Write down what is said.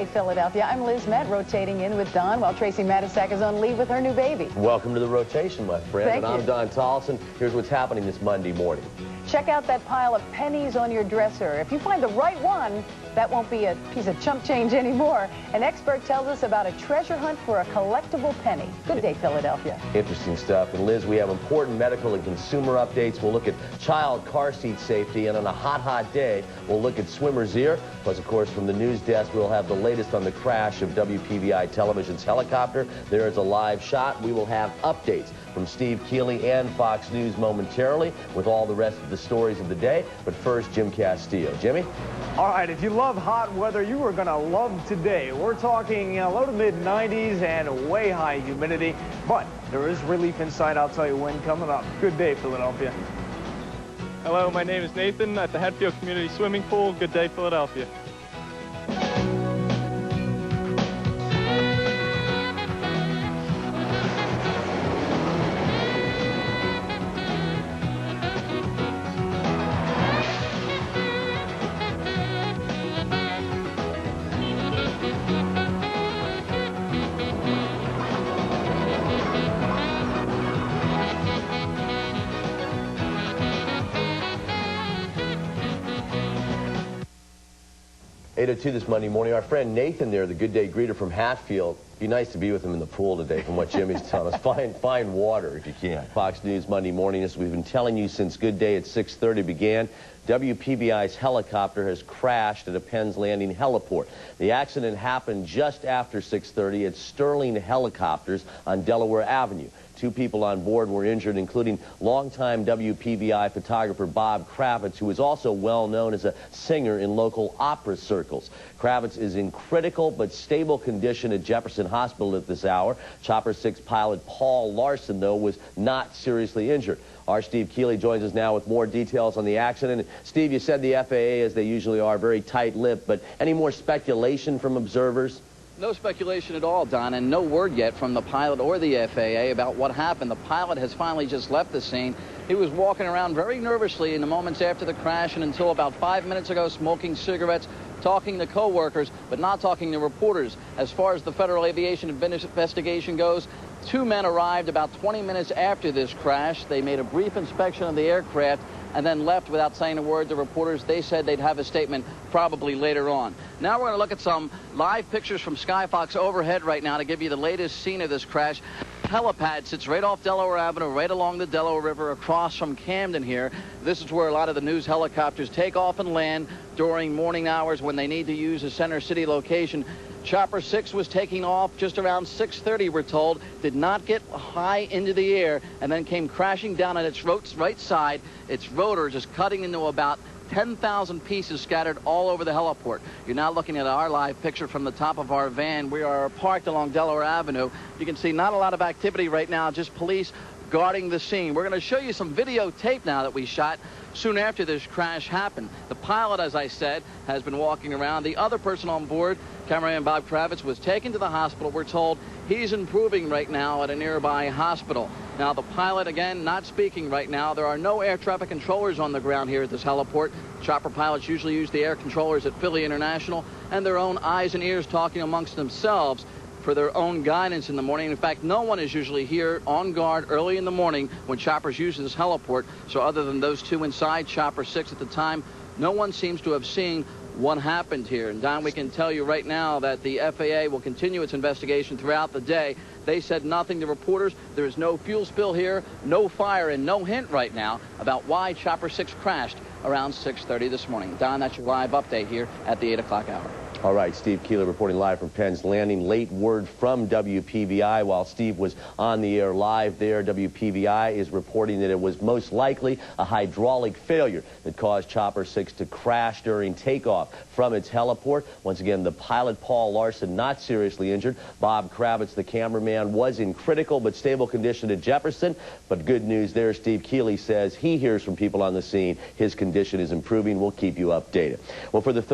day, Philadelphia. I'm Liz Met, rotating in with Don while Tracy Matisak is on leave with her new baby. Welcome to the rotation, my friend. Thank you. I'm Don Tolson. Here's what's happening this Monday morning. Check out that pile of pennies on your dresser. If you find the right one, that won't be a piece of chump change anymore. An expert tells us about a treasure hunt for a collectible penny. Good day, Philadelphia. Interesting stuff. And Liz, we have important medical and consumer updates. We'll look at child car seat safety. And on a hot day, we'll look at swimmer's ear. Plus, of course, from the news desk, we'll have the latest on the crash of WPVI Television's helicopter. There is a live shot. We will have updates from Steve Keeley and Fox News momentarily with all the rest of the stories of the day. But first, Jim Castillo. Jimmy? All right, if you love hot weather, you are going to love today. We're talking low to mid-90s and way high humidity, but there is relief inside. I'll tell you when coming up. Good day, Philadelphia. Hello, my name is Nathan at the Hatfield Community Swimming Pool. Good day, Philadelphia. This Monday morning. Our friend Nathan there, the Good Day greeter from Hatfield. Be nice to be with him in the pool today from what Jimmy's telling us. Find water if you can. Fox News Monday morning, as we've been telling you since Good Day at 6:30 began, WPVI's helicopter has crashed at a Penn's Landing heliport. The accident happened just after 6:30 at Sterling Helicopters on Delaware Avenue. 2 people on board were injured, including longtime WPVI photographer Bob Kravitz, who is also well known as a singer in local opera circles. Kravitz is in critical but stable condition at Jefferson Hospital at this hour. Chopper 6 pilot Paul Larson, though, was not seriously injured. Our Steve Keeley joins us now with more details on the accident. Steve, you said the FAA, as they usually are, very tight-lipped, but any more speculation from observers? No speculation at all, Don, and no word yet from the pilot or the FAA about what happened. The pilot has finally just left the scene. He was walking around very nervously in the moments after the crash and until about 5 minutes ago, smoking cigarettes, talking to co-workers, but not talking to reporters. As far as the Federal Aviation investigation goes, 2 men arrived about 20 minutes after this crash. They made a brief inspection of the aircraft and then left without saying a word to reporters. They said they'd have a statement probably later on. Now we're going to look at some live pictures from Skyfox overhead right now to give you the latest scene of this crash. Helipad sits right off Delaware Avenue, right along the Delaware River, across from Camden here. This is where a lot of the news helicopters take off and land during morning hours when they need to use a center city location. Chopper 6 was taking off just around 6:30, we're told, did not get high into the air, and then came crashing down on its right side, its rotor just cutting into about 10,000 pieces scattered all over the heliport. You're now looking at our live picture from the top of our van. We are parked along Delaware Avenue. You can see not a lot of activity right now, just police guarding the scene. We're going to show you some videotape now that we shot soon after this crash happened. The pilot, as I said, has been walking around. The other person on board, cameraman Bob Kravitz, was taken to the hospital. We're told he's improving right now at a nearby hospital. Now, the pilot, again, not speaking right now. There are no air traffic controllers on the ground here at this heliport. Chopper pilots usually use the air controllers at Philly International and their own eyes and ears talking amongst themselves for their own guidance in the morning. In fact, no one is usually here on guard early in the morning when Choppers use this heliport. So other than those 2 inside Chopper 6 at the time, no one seems to have seen what happened here. And Don, we can tell you right now that the FAA will continue its investigation throughout the day. They said nothing to reporters. There is no fuel spill here, no fire, and no hint right now about why Chopper 6 crashed around 6:30 this morning. Don, that's your live update here at the 8 o'clock hour. All right, Steve Keeley reporting live from Penn's Landing. Late word from WPVI while Steve was on the air live there. WPVI is reporting that it was most likely a hydraulic failure that caused Chopper 6 to crash during takeoff from its heliport. Once again, the pilot, Paul Larson, not seriously injured. Bob Kravitz, the cameraman, was in critical but stable condition at Jefferson. But good news there, Steve Keeley says he hears from people on the scene. His condition is improving. We'll keep you updated. Well, for the third